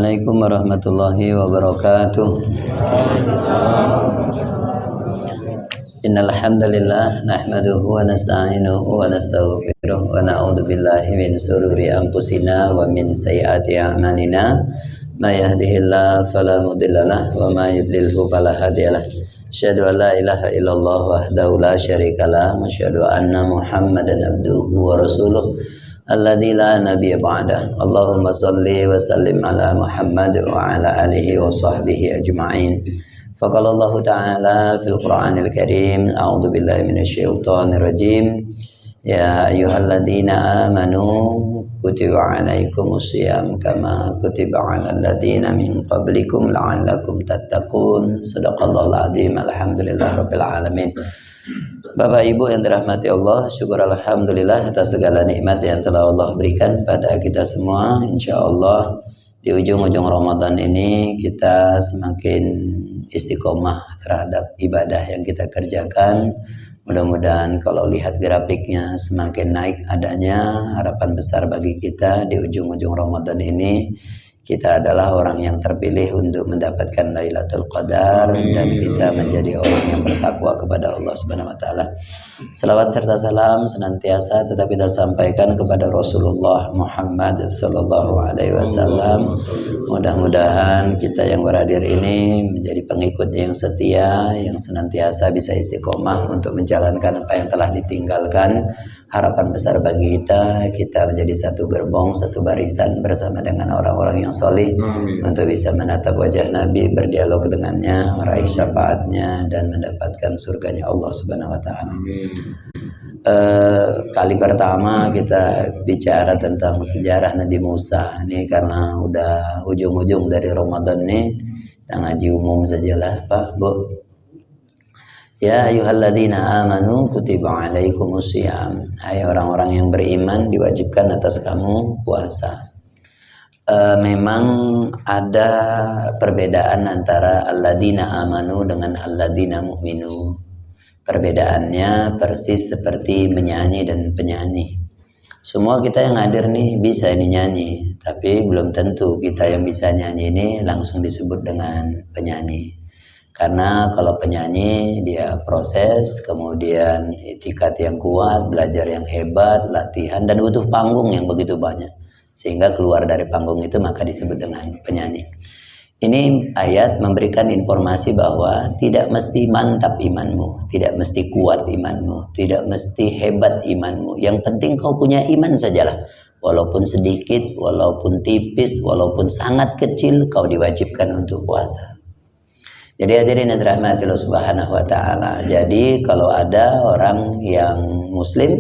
Assalamualaikum warahmatullahi wabarakatuh. Innal hamdalillah nahmaduhu wa nasta'inuhu wa nastaghfiruh wa na'udzu billahi min shururi anfusina wa min sayyiati a'malina. May yahdihillahu fala mudhillalah wa may yudlilhu fala hadiyalah. Asyhadu an la ilaha illallah wahdahu la syarikalah wa asyhadu anna Muhammadan abduhu wa rasuluh alladzi la nabiyya ba'dah. Allahumma shalli wa sallim ala Muhammad wa ala alihi wa sahbihi ajma'in. Faqala Allah ta'ala fil Qur'anil Karim, a'udzu billahi minasyaitonir rajim. Ya ayyuhalladzina amanu kutiba 'alaikumus syiyam kama kutiba 'alal ladzina min qablikum la'allakum tattaqun. Shadaqallahul 'azim. Alhamdulillahirabbil alamin. Bapak Ibu yang dirahmati Allah, syukur alhamdulillah atas segala nikmat yang telah Allah berikan pada kita semua. Insya Allah di ujung-ujung Ramadan ini kita semakin istiqomah terhadap ibadah yang kita kerjakan. Mudah-mudahan kalau lihat grafiknya semakin naik adanya. Harapan besar bagi kita di ujung-ujung Ramadan ini, kita adalah orang yang terpilih untuk mendapatkan Lailatul Qadar dan kita menjadi orang yang bertakwa kepada Allah Subhanahu wa taala. Selawat serta salam senantiasa tetap kita sampaikan kepada Rasulullah Muhammad sallallahu alaihi wasallam. Mudah-mudahan kita yang berhadir ini menjadi pengikut yang setia, yang senantiasa bisa istiqomah untuk menjalankan apa yang telah ditinggalkan. Harapan besar bagi kita menjadi satu gerbong, satu barisan bersama dengan orang-orang yang solih untuk bisa menatap wajah Nabi, berdialog dengannya, meraih syafaatnya dan mendapatkan surganya Allah Subhanahu wa taala. Kali pertama kita bicara tentang sejarah Nabi Musa. Ini karena udah ujung-ujung dari Ramadan nih, kita ngaji umum sajalah, Pak, Bu. Ya ayyuhalladzina amanu kutiba 'alaikumus syiyam. Hai orang-orang yang beriman, diwajibkan atas kamu puasa. Memang ada perbedaan antara alladzina amanu dengan alladzina mu'minu. Perbedaannya persis seperti menyanyi dan penyanyi. Semua kita yang hadir nih bisa ini nyanyi, tapi belum tentu kita yang bisa nyanyi ini langsung disebut dengan penyanyi. Karena kalau penyanyi dia proses, kemudian itikat yang kuat, belajar yang hebat, latihan, dan butuh panggung yang begitu banyak. Sehingga keluar dari panggung itu maka disebut dengan penyanyi. Ini ayat memberikan informasi bahwa tidak mesti mantap imanmu, tidak mesti kuat imanmu, tidak mesti hebat imanmu. Yang penting kau punya iman sajalah. Walaupun sedikit, walaupun tipis, walaupun sangat kecil, kau diwajibkan untuk puasa. Jadi hadirin yang dirahmati Allah Subhanahu wa taala. Jadi kalau ada orang yang muslim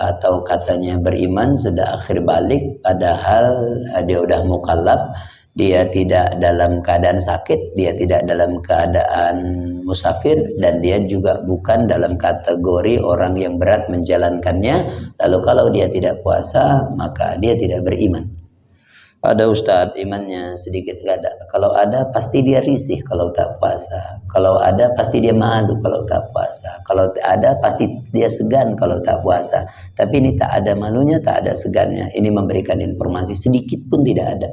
atau katanya beriman sudah akhir balik, padahal dia udah mukallaf, dia tidak dalam keadaan sakit, dia tidak dalam keadaan musafir, dan dia juga bukan dalam kategori orang yang berat menjalankannya. Lalu kalau dia tidak puasa, maka dia tidak beriman. Ada ustadz imannya sedikit gak ada. Kalau ada pasti dia risih kalau tak puasa. Kalau ada pasti dia malu kalau tak puasa. Kalau ada pasti dia segan kalau tak puasa. Tapi ini tak ada malunya, tak ada segannya. Ini memberikan informasi sedikit pun tidak ada.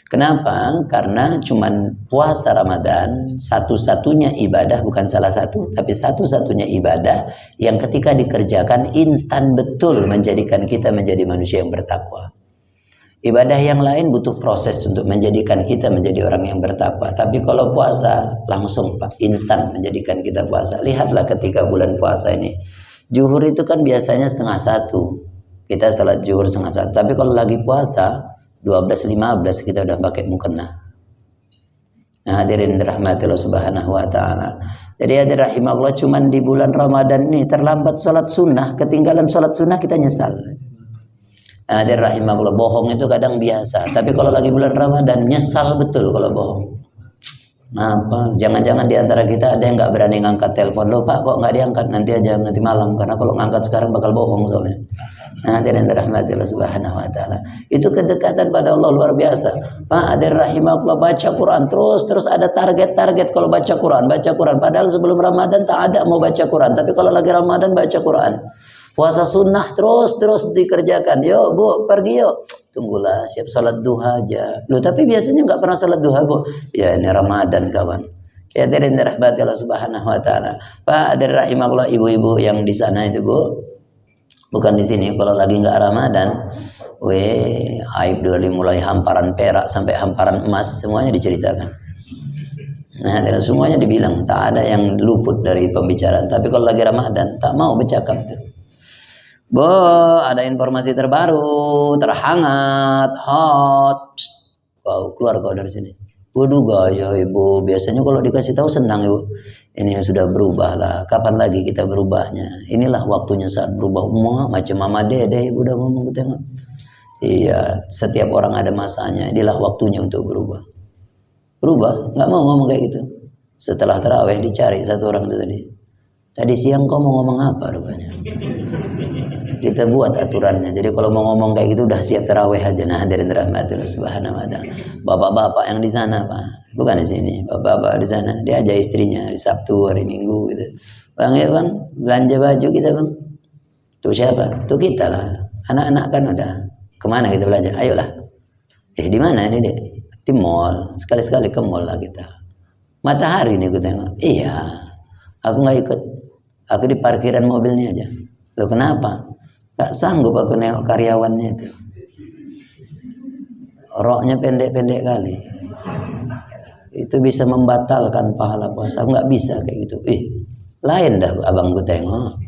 Kenapa? Karena cuman puasa Ramadan satu-satunya ibadah, bukan salah satu, tapi satu-satunya ibadah yang ketika dikerjakan instan betul menjadikan kita menjadi manusia yang bertakwa. Ibadah yang lain butuh proses untuk menjadikan kita menjadi orang yang bertakwa. Tapi kalau puasa langsung Pak, instan menjadikan kita puasa. Lihatlah ketika bulan puasa ini. Zuhur itu kan biasanya 12:30. Kita salat zuhur 12:30. Tapi kalau lagi puasa 12:15 kita udah pakai mukena. Nah, hadirin rahmati Allah Subhanahu wa taala. Jadi hadirin rahimahullah, cuman di bulan Ramadan ini terlambat salat sunnah, ketinggalan salat sunnah kita nyesal. Ada rahimahullah, bohong itu kadang biasa, tapi kalau lagi bulan Ramadan nyesal betul kalau bohong. Nah, apa? Jangan-jangan di antara kita ada yang nggak berani ngangkat telepon. Loh Pak, kok nggak diangkat? Nanti aja, nanti malam. Karena kalau ngangkat sekarang bakal bohong soalnya. Nah, hadirin rahmati Allah Subhanahu wa taala. Itu kedekatan pada Allah luar biasa. Pak, hadirin rahimahullah, baca Quran terus ada target-target kalau baca Quran. Padahal sebelum Ramadan tak ada mau baca Quran, tapi kalau lagi Ramadan baca Quran. Puasa sunnah terus dikerjakan. Yuk Bu, pergi yuk. Tunggulah, siap salat duha aja. Loh, tapi biasanya nggak pernah salat duha, Bu. Ya, ini Ramadan, kawan. Kayak dari rahmat Allah Subhanahu wa taala. Pak, dari rahimahullah ibu-ibu yang di sana itu, Bu. Bukan di sini, kalau lagi nggak Ramadan, aib dari mulai hamparan perak sampai hamparan emas semuanya diceritakan. Nah, dan semuanya dibilang, tak ada yang luput dari pembicaraan. Tapi kalau lagi Ramadan, tak mau bercakap itu. Bu, ada informasi terbaru, terhangat, hot. Wow, keluar kau dari sini. Waduh gaya ibu, biasanya kalau dikasih tahu senang ibu. Ini yang sudah berubah lah. Kapan lagi kita berubahnya? Inilah waktunya saat berubah. Macam Mama Dede ibu udah ngomong tengok. Iya, setiap orang ada masanya. Inilah waktunya untuk berubah. Berubah, nggak mau ngomong kayak gitu. Setelah tarawih dicari satu orang itu tadi. Tadi siang kau mau ngomong apa rupanya? Kita buat aturannya. Jadi kalau mau ngomong kayak gitu udah siap tarawih aja. Nah, dari rahmatillah subhanahu wa ta'ala. Bapak-bapak yang di sana, Pak. Bukan di sini. Bapak-bapak di sana. Dia aja istrinya hari Sabtu, hari Minggu gitu. Bang ya Bang, belanja baju kita Bang. Tuh siapa? Tuh kita lah. Anak-anak kan udah. Kemana kita belanja? Ayolah. Di mana ini Dek? Di mall. Sekali-sekali ke mall lah kita. Matahari nih aku tengok. Iya. Aku nggak ikut. Aku di parkiran mobilnya aja. Loh kenapa? Gak sanggup aku nengok karyawannya itu. Roknya pendek-pendek kali. Itu bisa membatalkan pahala puasa. Aku gak bisa kayak gitu. Lain dah abang gue tengok.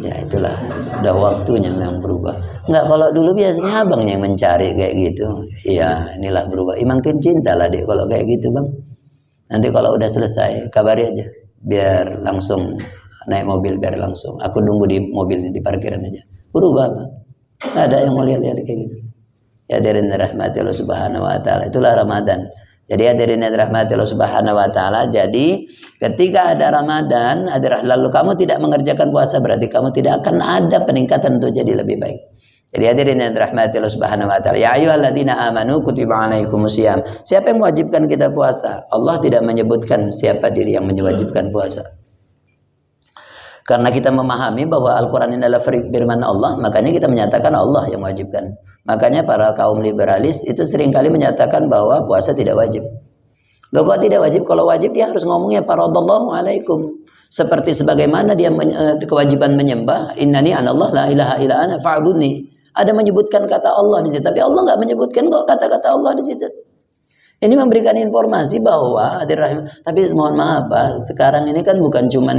Ya itulah. Sudah waktunya memang berubah. Enggak, kalau dulu biasanya abangnya yang mencari kayak gitu. Iya inilah berubah. Makin cinta lah deh kalau kayak gitu Bang. Nanti kalau udah selesai kabari aja. Biar langsung naik mobil biar langsung. Aku nunggu di mobil di parkiran aja. Berubah Bang. Nggak ada yang mau lihat-lihat kayak gitu. Ya dari rahmatillah subhanahu wa ta'ala. Itulah Ramadan. Jadi dari rahmatillah subhanahu wa ta'ala. Jadi ketika ada Ramadan, lalu kamu tidak mengerjakan puasa, berarti kamu tidak akan ada peningkatan untuk jadi lebih baik. Jadi hadirin yang rahmatillah subhanahu wa ta'ala. Ya ayyuhalladzina amanu kutiba alaikumusiyam. Siapa yang mewajibkan kita puasa? Allah tidak menyebutkan siapa diri yang mewajibkan puasa. Karena kita memahami bahwa Al-Quran ini adalah firman Allah, makanya kita menyatakan Allah yang mewajibkan. Makanya para kaum liberalis itu seringkali menyatakan bahwa puasa tidak wajib. Loh kok tidak wajib? Kalau wajib dia harus ngomongnya faradallahu alaikum. Seperti sebagaimana dia kewajiban menyembah, innani anallah la ilaha illa ana fa'budni. Ada menyebutkan kata Allah di situ, tapi Allah nggak menyebutkan kok kata-kata Allah di situ. Ini memberikan informasi bahwa tapi mohon maaf Pak, sekarang ini kan bukan cuman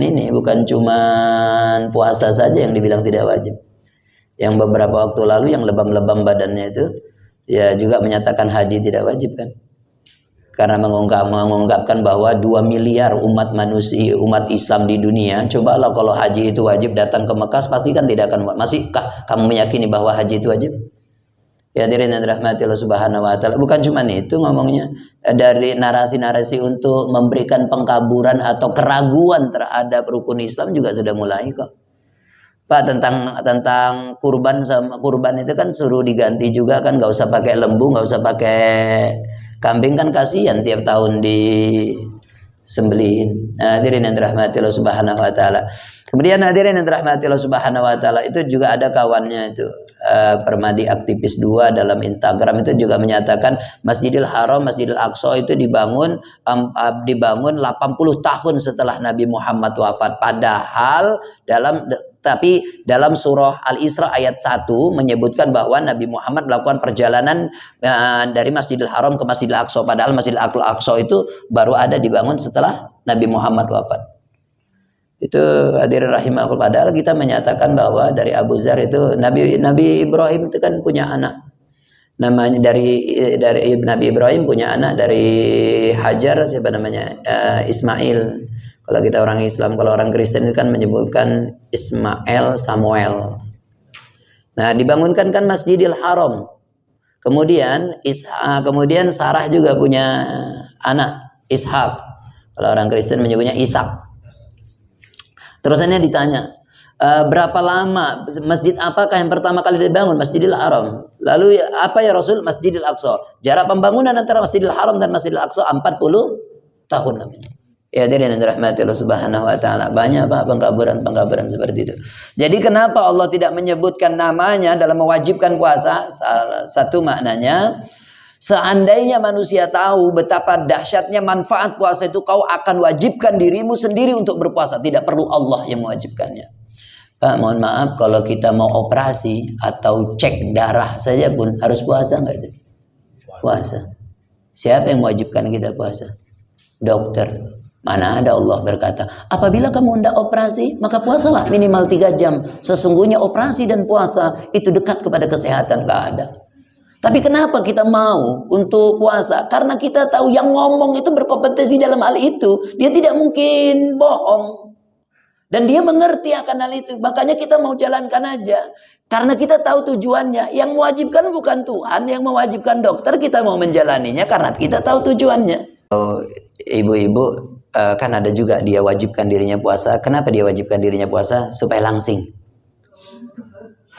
puasa saja yang dibilang tidak wajib. Yang beberapa waktu lalu yang lebam-lebam badannya itu ya juga menyatakan haji tidak wajib kan. Karena mengungkapkan bahwa 2 miliar umat manusia, umat Islam di dunia, cobalah kalau haji itu wajib datang ke Mekah pasti kan tidak akan. Masihkah kamu meyakini bahwa haji itu wajib? Ya hadirin yang dirahmati Allah subhanahu wa ta'ala. Bukan cuma itu ngomongnya. Dari narasi-narasi untuk memberikan pengkaburan atau keraguan terhadap rukun Islam juga sudah mulai kok. Pak tentang kurban itu kan suruh diganti juga kan. Gak usah pakai lembu, gak usah pakai kambing kan kasihan tiap tahun disembelihin. Nah, hadirin yang dirahmati Allah subhanahu wa ta'ala. Kemudian hadirin yang dirahmati Allah subhanahu wa ta'ala, itu juga ada kawannya itu. Permadi aktivis 2 dalam Instagram itu juga menyatakan Masjidil Haram, Masjidil Aqsa itu dibangun 80 tahun setelah Nabi Muhammad wafat. Padahal tapi dalam surah Al-Isra ayat 1 menyebutkan bahwa Nabi Muhammad melakukan perjalanan dari Masjidil Haram ke Masjidil Aqsa. Padahal Masjidil Aqsa itu baru ada dibangun setelah Nabi Muhammad wafat. Itu hadirin rahimahullah. Padahal kita menyatakan bahwa dari Abu Dzar itu Nabi Ibrahim itu kan punya anak. Namanya dari Nabi Ibrahim punya anak dari Hajar, siapa namanya? Ismail. Kalau kita orang Islam, kalau orang Kristen itu kan menyebutkan Ismail Samuel. Nah, dibangunkan kan Masjidil Haram. Kemudian Sarah juga punya anak Ishak. Kalau orang Kristen menyebutnya Ishak. Terusannya ditanya, berapa lama masjid apakah yang pertama kali dibangun? Masjidil Haram. Lalu apa ya Rasul? Masjidil Aqsa. Jarak pembangunan antara Masjidil Haram dan Masjidil Aqsa 40 tahun namanya. Ya, dari rahmati Allah Subhanahu wa taala. Banyak Pak pengkaburan seperti itu. Jadi kenapa Allah tidak menyebutkan namanya dalam mewajibkan puasa? Salah satu maknanya, seandainya manusia tahu betapa dahsyatnya manfaat puasa itu, kau akan wajibkan dirimu sendiri untuk berpuasa, tidak perlu Allah yang mewajibkannya. Pak, mohon maaf, kalau kita mau operasi atau cek darah saja pun harus puasa nggak itu? Puasa. Siapa yang mewajibkan kita puasa? Dokter. Mana ada Allah berkata, apabila kamu hendak operasi, maka puasalah minimal 3 jam. Sesungguhnya operasi dan puasa itu dekat kepada kesehatan. Gak ada. Tapi kenapa kita mau untuk puasa? Karena kita tahu yang ngomong itu berkompetensi dalam hal itu. Dia tidak mungkin bohong. Dan dia mengerti akan hal itu. Makanya kita mau jalankan aja. Karena kita tahu tujuannya. Yang mewajibkan bukan Tuhan, yang mewajibkan dokter. Kita mau menjalaninya karena kita tahu tujuannya. Oh, ibu-ibu, kan ada juga dia wajibkan dirinya puasa. Kenapa dia wajibkan dirinya puasa? Supaya langsing.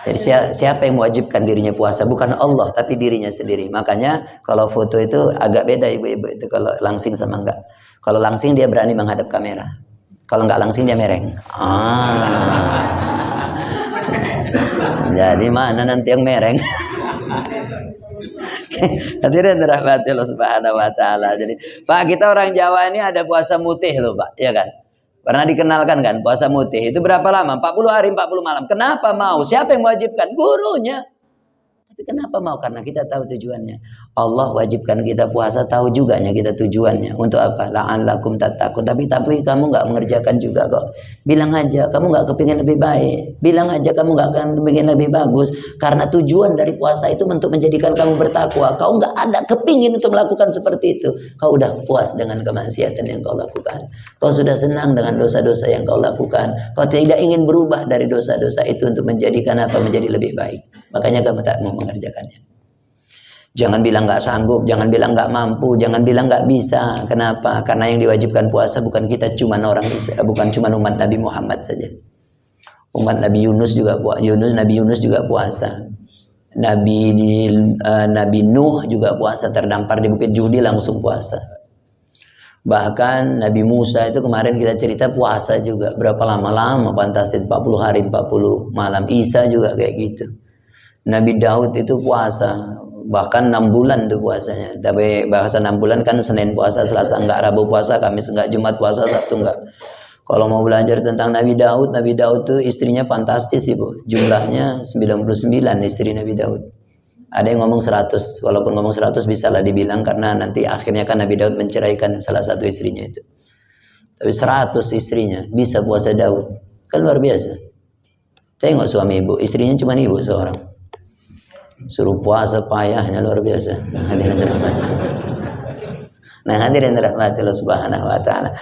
Jadi siapa yang mewajibkan dirinya puasa? Bukan Allah, tapi dirinya sendiri. Makanya kalau foto itu agak beda ibu-ibu itu, kalau langsing sama enggak. Kalau langsing dia berani menghadap kamera. Kalau enggak langsing dia mereng. Jadi mana nanti yang mereng? Hadirin rahmati Allah Subhanahu wa taala. Jadi, Pak, kita orang Jawa ini ada puasa mutih loh, Pak, ya kan? Pernah dikenalkan kan puasa mutih? Itu berapa lama? 40 hari 40 malam. Kenapa mau? Siapa yang mewajibkan? Gurunya. Tapi kenapa mau? Karena kita tahu tujuannya. Allah wajibkan kita puasa, tahu juga kita tujuannya. Untuk apa? La'allakum tattaqun. Tapi kamu nggak mengerjakan juga kok. Bilang aja kamu nggak kepingin lebih baik. Bilang aja kamu nggak akan kepingin lebih bagus. Karena tujuan dari puasa itu untuk menjadikan kamu bertakwa. Kau nggak ada kepingin untuk melakukan seperti itu. Kau udah puas dengan kemaksiatan yang kau lakukan. Kau sudah senang dengan dosa-dosa yang kau lakukan. Kau tidak ingin berubah dari dosa-dosa itu untuk menjadikan apa? Menjadi lebih baik. Makanya kamu tak mau mengerjakannya. Jangan bilang nggak sanggup, jangan bilang nggak mampu, jangan bilang nggak bisa. Kenapa? Karena yang diwajibkan puasa bukan kita, cuma bukan cuma umat Nabi Muhammad saja. Umat Nabi Yunus juga Nabi Yunus juga puasa. Nabi Nuh juga puasa, terdampar di Bukit Judi langsung puasa. Bahkan Nabi Musa itu kemarin kita cerita puasa juga. Berapa lama fantastis, 40 hari 40 malam. Isa juga kayak gitu. Nabi Daud itu puasa, bahkan 6 bulan tuh puasanya. Tapi bahasa 6 bulan kan Senin puasa, Selasa enggak, Rabu puasa, Kamis enggak, Jumat puasa, Sabtu enggak. Kalau mau belajar tentang Nabi Daud tuh istrinya fantastis ibu. Jumlahnya 99 istri Nabi Daud. Ada yang ngomong 100, walaupun ngomong 100 bisa lah dibilang, karena nanti akhirnya kan Nabi Daud menceraikan salah satu istrinya itu. Tapi 100 istrinya bisa puasa Daud, kan luar biasa. Tengok suami ibu, istrinya cuma ibu seorang. Suruh puasa payahnya luar biasa. Nah, hadirin rahmati Allah Subhanahu wa taala.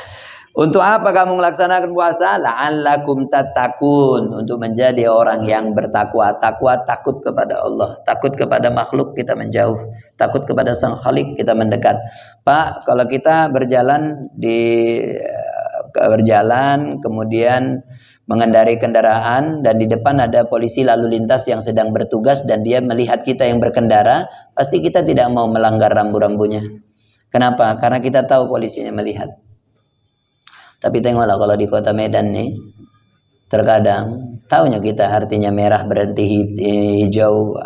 Untuk apa kamu melaksanakan puasa? La'allakum tattaqun, untuk menjadi orang yang bertakwa. Takwa, takut kepada Allah, takut kepada makhluk kita menjauh, takut kepada Sang Khalik kita mendekat. Pak, kalau kita berjalan kemudian mengendarai kendaraan dan di depan ada polisi lalu lintas yang sedang bertugas dan dia melihat kita yang berkendara, pasti kita tidak mau melanggar rambu-rambunya. Kenapa? Karena kita tahu polisinya melihat. Tapi tengoklah kalau di kota Medan nih, terkadang tahunya kita artinya merah berhenti, hijau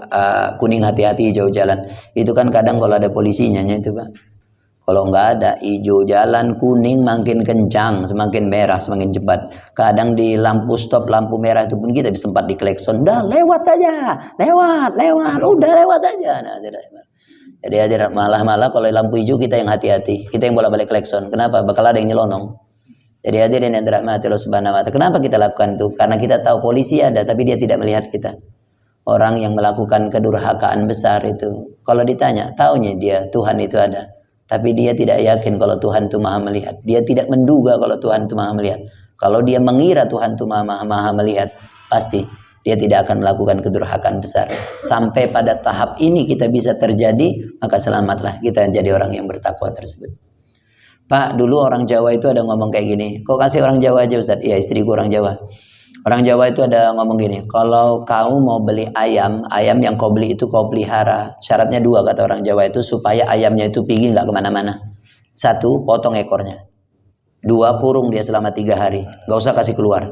kuning hati-hati, hijau jalan. Itu kan kadang kalau ada polisinya itu Pak. Kalau nggak ada, hijau jalan, kuning makin kencang, semakin merah, semakin cepat. Kadang di lampu stop, lampu merah itu pun kita bisa sempat diklekson. Udah lewat aja, lewat, udah lewat aja. Nah, jadi malah kalau lampu hijau kita yang hati-hati, kita yang bolak-balik klekson. Kenapa? Bakal ada yang nyelonong. Jadi hadirin yang dirahmati Allah Subhanahu wa taala. Kenapa kita lakukan itu? Karena kita tahu polisi ada, tapi dia tidak melihat kita. Orang yang melakukan kedurhakaan besar itu, kalau ditanya, taunya dia Tuhan itu ada. Tapi dia tidak yakin kalau Tuhan itu maha melihat. Dia tidak menduga kalau Tuhan itu maha melihat. Kalau dia mengira Tuhan itu maha melihat, pasti dia tidak akan melakukan kedurhakaan besar. Sampai pada tahap ini kita bisa terjadi, maka selamatlah kita jadi orang yang bertakwa tersebut. Pak, dulu orang Jawa itu ada ngomong kayak gini. Kok kasih orang Jawa aja Ustaz? Iya, istriku orang Jawa. Orang Jawa itu ada ngomong gini, kalau kau mau beli ayam yang kau beli itu kau pelihara. Syaratnya 2 kata orang Jawa itu, supaya ayamnya itu pergi nggak kemana-mana. 1, potong ekornya. 2 kurung dia selama 3 hari, nggak usah kasih keluar.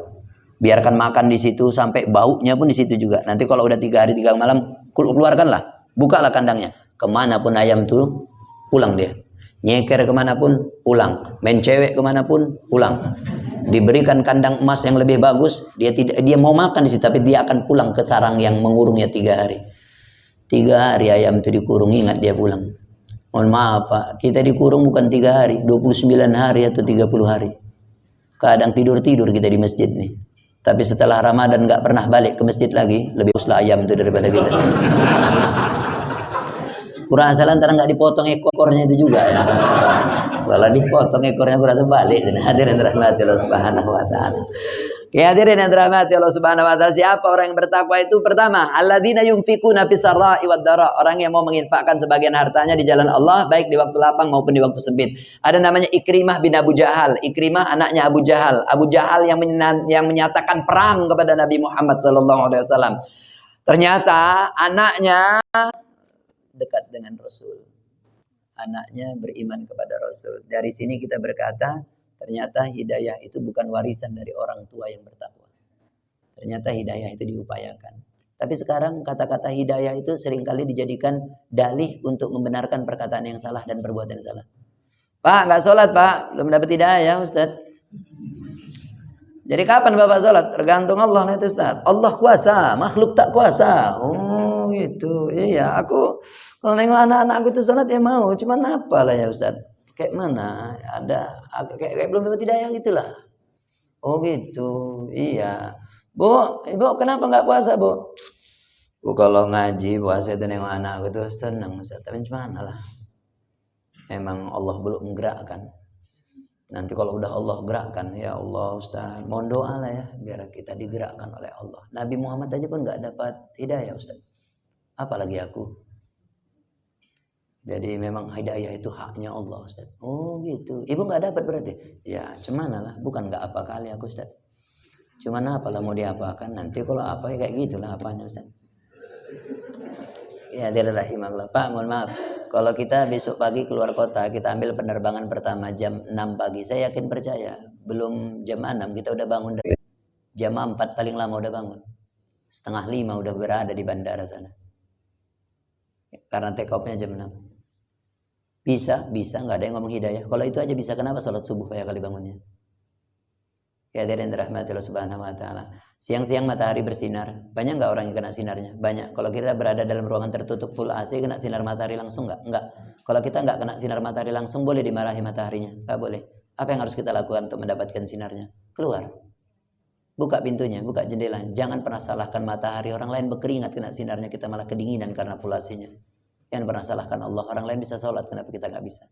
Biarkan makan di situ sampai baunya pun di situ juga. Nanti kalau udah 3 hari 3 malam, keluarkanlah, bukalah kandangnya. Kemanapun ayam tuh pulang dia. Nyeker kemanapun pulang, main cewek kemanapun pulang. Diberikan kandang emas yang lebih bagus, dia mau makan di situ, tapi dia akan pulang ke sarang yang mengurungnya 3 hari. 3 hari ayam itu dikurung, ingat dia pulang. Mohon maaf Pak, kita dikurung bukan 3 hari, 29 hari atau 30 hari. Kadang tidur-tidur kita di masjid nih. Tapi setelah Ramadan nggak pernah balik ke masjid lagi, lebih uslah ayam itu daripada kita. Kurang asal antara nggak dipotong ekornya itu juga ya. Kalau dipotong ekornya kurang sebalik. Hadirin rahmati Allah Subhanahu wa taala. Ya hadirin yang dirahmati Allah Subhanahu wa taala, siapa orang yang bertakwa itu? Pertama, alladzina yunfikuna fis sarra'i wad dara, orang yang mau menginfakkan sebagian hartanya di jalan Allah baik di waktu lapang maupun di waktu sempit. Ada namanya Ikrimah bin Abu Jahal. Ikrimah anaknya Abu Jahal. Abu Jahal yang menyatakan perang kepada Nabi Muhammad sallallahu alaihi wasallam. Ternyata anaknya dekat dengan Rasul. Anaknya beriman kepada Rasul. Dari sini kita berkata, ternyata hidayah itu bukan warisan dari orang tua yang bertakwa. Ternyata hidayah itu diupayakan. Tapi sekarang kata-kata hidayah itu seringkali dijadikan dalih untuk membenarkan perkataan yang salah dan perbuatan yang salah. Pak, nggak sholat Pak, belum dapat hidayah Ustaz. Jadi kapan Bapak sholat? Tergantung Allah itu Ustaz. Allah kuasa, makhluk tak kuasa. Oh gitu. Iya, aku kalau nengok anak-anak aku itu sholat ya mau. Cuman apa lah ya Ustaz? Kayak mana? Ada kayak belum dapat hidayah gitulah. Oh gitu. Iya. Bu, Ibu kenapa nggak puasa, Bu? Bu kalau ngaji puasa itu nengok anak aku tuh senang Ustaz. Tapi gimana lah? Memang Allah belum menggerakkan. Nanti kalau udah Allah gerakkan, ya Allah Ustaz, mohon doa lah ya biar kita digerakkan oleh Allah. Nabi Muhammad aja pun nggak dapat hidayah Ustaz. Apalagi aku. Jadi memang hidayah itu haknya Allah Ustaz. Oh gitu. Ibu nggak dapat berarti? Ya cuman lah, bukan nggak apa kali aku Ustaz. Cuman apalah mau diapakan, nanti kalau apa ya kayak gitulah apanya Ustaz. Ya dirahimahullah. Pak mohon maaf. Kalau kita besok pagi keluar kota, kita ambil penerbangan pertama jam 6 pagi. Saya yakin percaya, belum jam 6 kita udah bangun dari jam 4 paling lama udah bangun. Setengah 5 udah berada di bandara sana. Karena take off-nya jam 6. Bisa, nggak ada yang ngomong hidayah. Kalau itu aja bisa, kenapa sholat subuh kayak kali bangunnya? Ya hadirin dirahmati Allah Subhanahu wa taala. Siang-siang matahari bersinar. Banyak nggak orang yang kena sinarnya? Banyak. Kalau kita berada dalam ruangan tertutup full AC, kena sinar matahari langsung nggak? Nggak. Kalau kita nggak kena sinar matahari langsung, boleh dimarahi mataharinya? Nggak boleh. Apa yang harus kita lakukan untuk mendapatkan sinarnya? Keluar. Buka pintunya, buka jendela. Jangan pernah salahkan matahari. Orang lain berkeringat kena sinarnya, kita malah kedinginan karena full AC-nya. Jangan pernah salahkan Allah. Orang lain bisa sholat, kenapa kita nggak bisa?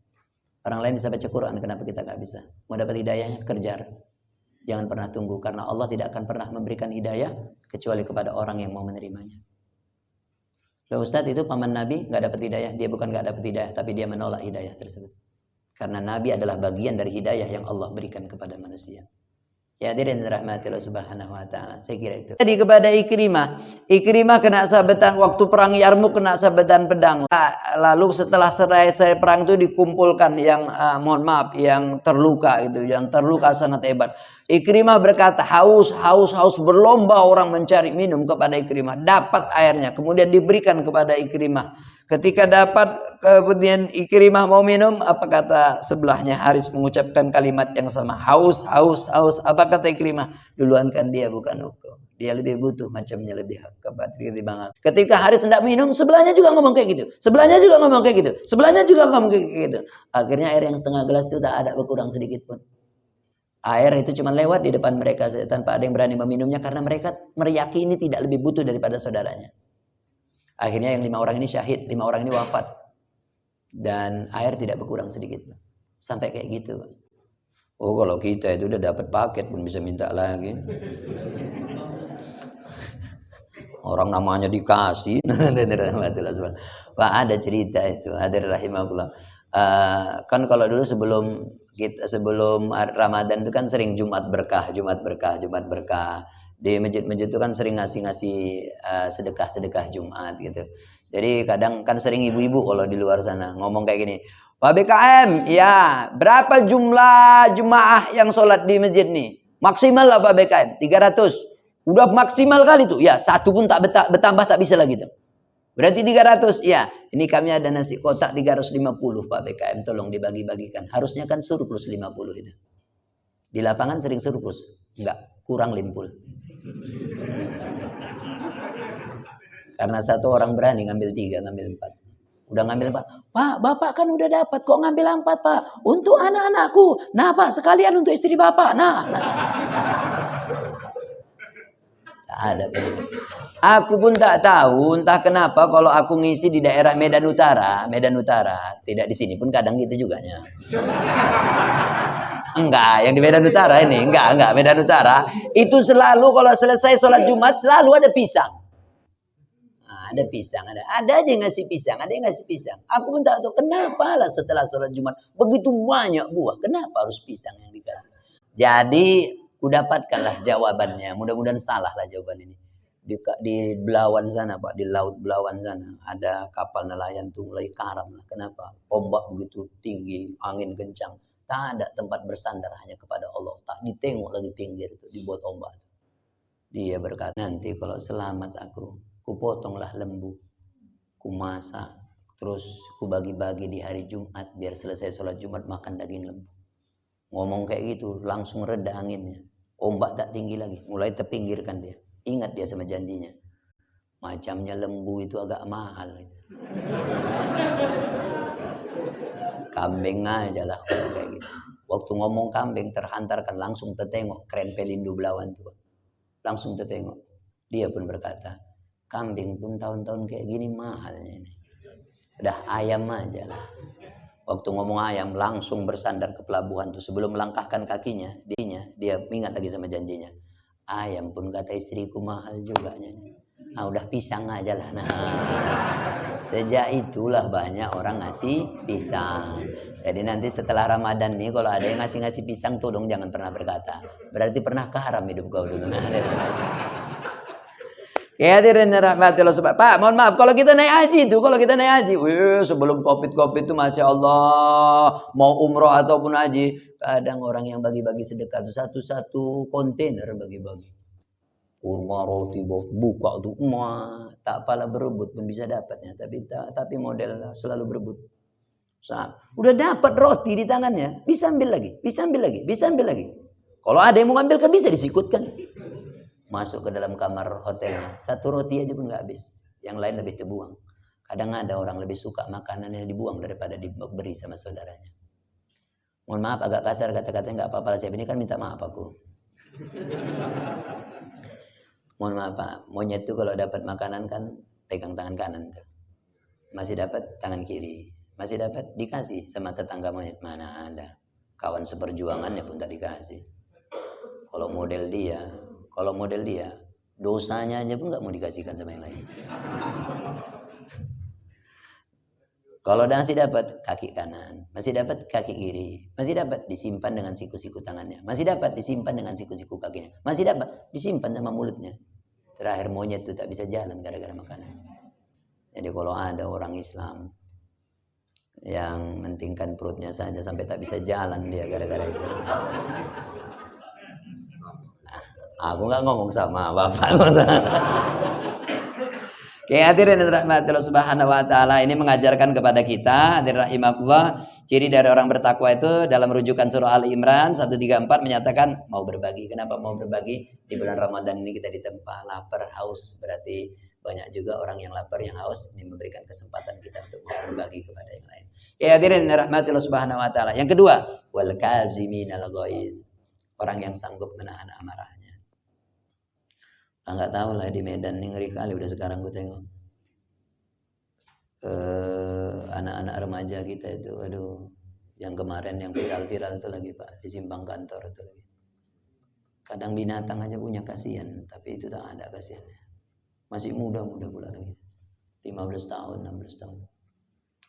Orang lain bisa baca Quran, kenapa kita nggak bisa? Mau dapat hidayahnya, kejar. Jangan pernah tunggu, karena Allah tidak akan pernah memberikan hidayah kecuali kepada orang yang mau menerimanya. Loh Ustadz, itu paman Nabi nggak dapat hidayah. Dia bukan nggak dapat hidayah, tapi dia menolak hidayah tersebut. Karena Nabi adalah bagian dari hidayah yang Allah berikan kepada manusia. Ya hadirin rahmati Allah Subhanahu wa taala. Saya kira itu. Jadi kepada Ikrimah kena sabetan waktu perang Yarmuk, kena sabetan pedang. Lalu setelah selesai perang itu dikumpulkan yang mohon maaf yang terluka itu, yang terluka sangat hebat. Ikrimah berkata, haus berlomba orang mencari minum kepada Ikrimah. Dapat airnya, kemudian diberikan kepada Ikrimah. Ketika dapat, kemudian Ikrimah mau minum, apa kata sebelahnya? Haris mengucapkan kalimat yang sama. Haus. Apa kata Ikrimah? Duluankan dia, bukan aku. Dia lebih butuh, macamnya lebih kepada ketimbang. Ketika Haris hendak minum, sebelahnya juga ngomong kayak gitu. Sebelahnya juga ngomong kayak gitu. Akhirnya air yang setengah gelas itu tak ada berkurang sedikit pun. Air itu cuma lewat di depan mereka tanpa ada yang berani meminumnya karena mereka meyakini tidak lebih butuh daripada saudaranya. Akhirnya yang 5 orang ini syahid, 5 orang ini wafat. Dan air tidak berkurang sedikit. Sampai kayak gitu. Oh kalau kita itu udah dapat paket pun bisa minta lagi. Orang namanya dikasih. Pak ada cerita itu. Hadir rahimahullah. Kan kalau dulu sebelum Ramadan itu kan sering Jumat berkah. Di masjid-masjid itu kan sering ngasih sedekah Jumat gitu. Jadi kadang kan sering ibu-ibu kalau di luar sana ngomong kayak gini, Pak BKM, ya berapa jumlah jemaah yang sholat di masjid nih? Maksimal lah Pak BKM, 300. Udah maksimal kali tuh. Ya, satu pun tak bertambah tak bisa lagi tuh. Berarti 300. Ya, ini kami ada nasi kotak 350 Pak BKM, tolong dibagi-bagikan. Harusnya kan surplus 50 itu. Di lapangan sering surplus. Enggak, kurang limpul. Karena satu orang berani ngambil 3, ngambil 4. Udah ngambil 4. Pak, Bapak kan udah dapat. Kok ngambil 4, Pak? Untuk anak-anakku. Nah, Pak, sekalian untuk istri Bapak. Nah. Tak ada. Aku pun tak tahu entah kenapa kalau aku ngisi di daerah Medan Utara, tidak di sini pun kadang gitu juga nya. Enggak, yang di Medan Utara ini, enggak, Medan Utara itu selalu kalau selesai sholat Jumat selalu ada pisang. Ada pisang, ada aja yang ngasih pisang, ada yang ngasih pisang. Aku pun tak tahu kenapa lah setelah sholat Jumat begitu banyak buah, kenapa harus pisang yang dikasih. Jadi, kudapatkanlah jawabannya. Mudah-mudahan salah lah jawaban ini. Di Belawan sana, Pak, di laut Belawan sana ada kapal nelayan tuh mulai karam. Kenapa? Ombak begitu tinggi, angin kencang, tak ada tempat bersandar hanya kepada Allah. Tak ditengok lagi pinggir itu dibuat ombak. Dia berkata, nanti kalau selamat aku potonglah lembu, ku masak, terus ku bagi-bagi di hari Jumat biar selesai sholat Jumat makan daging lembu. Ngomong kayak gitu langsung reda anginnya, ombak tak tinggi lagi, mulai terpinggirkan dia. Ingat dia sama janjinya. Macamnya lembu itu agak mahal. Kambing aja lah kayak gitu. Waktu ngomong kambing terhantarkan langsung tertengok keren Pelindo Belawan tuh. Langsung tertengok. Dia pun berkata, kambing pun tahun-tahun kayak gini mahalnya ini. Udah ayam aja lah. Waktu ngomong ayam langsung bersandar ke pelabuhan tuh. Sebelum melangkahkan kakinya, dia ingat lagi sama janjinya. Ayam pun kata istriku mahal juga. Nah, udah pisang aja lah. Nah, sejak itulah banyak orang ngasih pisang. Jadi nanti setelah Ramadan nih kalau ada yang ngasih pisang tolong jangan pernah berkata. Berarti pernah haram hidup kau dulu. Nah, ya hadirin rahmati Allah subhanahu. Pak, mohon maaf kalau kita naik haji itu, sebelum Covid itu Masya Allah mau umroh ataupun haji, kadang orang yang bagi-bagi sedekah itu satu kontainer bagi-bagi. Kurma roti buka tuh tak pala berebut pun bisa dapatnya, tapi model selalu berebut. Udah dapat roti di tangannya, bisa ambil lagi. Kalau ada yang mau ambil kan bisa disikutkan. Masuk ke dalam kamar hotelnya, satu roti aja pun nggak habis, yang lain lebih terbuang. Kadang ada orang lebih suka makanan yang dibuang daripada diberi sama saudaranya. Mohon maaf agak kasar kata-katanya, nggak apa-apa, saya ini kan minta maaf aku. Mohon maaf Pak, monyet itu kalau dapat makanan kan pegang tangan kanan tuh. Masih dapat tangan kiri, masih dapat dikasih sama tetangga monyet, mana ada. Kawan seperjuangannya pun tak dikasih. Kalau model dia, dosanya aja pun nggak mau dikasihkan sama yang lain. Kalau masih dapat kaki kanan, masih dapat kaki kiri, masih dapat disimpan dengan siku-siku tangannya, masih dapat disimpan dengan siku-siku kakinya, masih dapat disimpan sama mulutnya. Terakhir monyet itu tak bisa jalan gara-gara makanan. Jadi kalau ada orang Islam yang mentingkan perutnya saja sampai tak bisa jalan dia gara-gara itu. Aku nggak ngomong sama Bapak. Oke, hadirin rahmatullah subhanahu wa ta'ala, ini mengajarkan kepada kita, hadirin rahimakumullah, ciri dari orang bertakwa itu dalam rujukan surah Ali Imran 134 menyatakan mau berbagi. Kenapa mau berbagi? Di bulan Ramadan ini kita ditempa lapar, haus, berarti banyak juga orang yang lapar, yang haus. Ini memberikan kesempatan kita untuk mau berbagi kepada yang lain. Oke, hadirin rahmatullah subhanahu wa ta'ala. Yang kedua, wal kaziminal ghaiz, orang yang sanggup menahan amarahnya. Nggak tahu lah di Medan nih ngeri kali udah sekarang gue tengok anak-anak remaja kita itu, aduh, yang kemarin yang viral itu lagi Pak di simpang kantor itu lagi. Kadang binatang aja punya kasihan, tapi itu tak ada kasihannya. Masih muda pula lagi, 15 tahun, 16 tahun,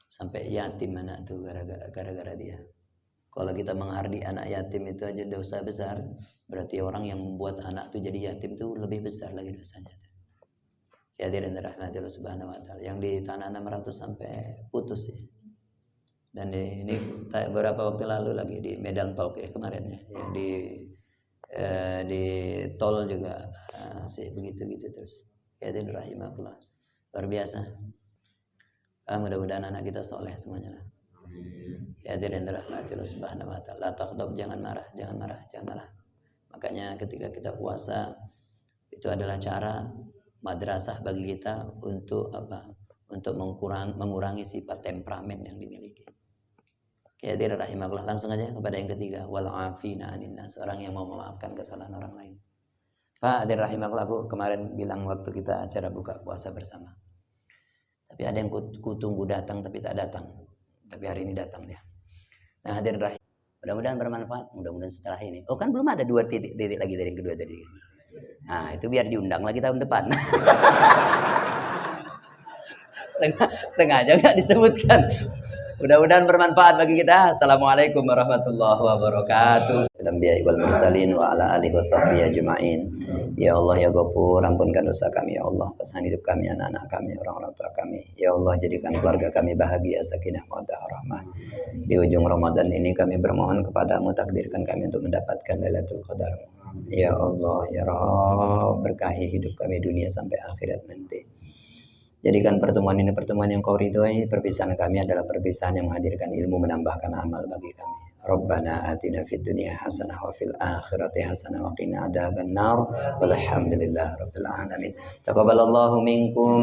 sampai yatim anak tuh gara-gara dia. Kalau kita menghardi anak yatim itu aja dosa besar, berarti orang yang membuat anak itu jadi yatim itu lebih besar lagi dosanya. Ya hadirin rahmatillah subhanahu wa ta'ala, yang di tanah 600 sampai putus ya. Dan ini beberapa waktu lalu lagi di Medan Talk ya kemarin ya, yang di tol juga sih begitu terus. Ya rahimahullah. Luar biasa. Mudah-mudahan anak kita soleh semuanya lah. Ya hadirin dirahmati Allah Subhanahu wa taala. La taghdab, jangan marah. Makanya ketika kita puasa itu adalah cara madrasah bagi kita untuk apa? Untuk mengurangi sifat temperamen yang dimiliki. Ya hadirin rahimahullah, langsung aja kepada yang ketiga, wal afina 'anil nas, orang yang mau memaafkan kesalahan orang lain. Pak hadirin rahimahullah, aku kemarin bilang waktu kita acara buka puasa bersama. Tapi ada yang kutunggu datang tapi tak datang. Tapi hari ini datang dia. Nah hadirin rahim, mudah-mudahan bermanfaat. Mudah-mudahan setelah ini. Oh kan belum ada 2 titik lagi dari yang kedua tadi. Nah itu biar diundang lagi tahun depan. Sengaja nggak disebutkan. Mudah-mudahan bermanfaat bagi kita. Assalamualaikum warahmatullahi wabarakatuh. Al-anbiya wal mursalin wa ala alihi washabbihi ajmain. Ya Allah ya Ghafur, ampunkan dosa kami ya Allah, pasangan hidup kami, anak-anak kami, orang-orang tua kami. Ya Allah, jadikan keluarga kami bahagia, sakinah, mawaddah, rahmah. Di ujung Ramadan ini kami bermohon kepadamu, takdirkan kami untuk mendapatkan Lailatul Qadar. Ya Allah ya Rabb, berkahi hidup kami dunia sampai akhirat nanti. Jadikan pertemuan ini pertemuan yang kau ridhoi. Perpisahan kami adalah perpisahan yang menghadirkan ilmu, menambahkan amal bagi kami. Rabbana atina fid dunya hasanah wa fil akhirati hasanah wa qina adzabannar. Walhamdulillahi rabbil alamin. Taqabbalallahu minkum.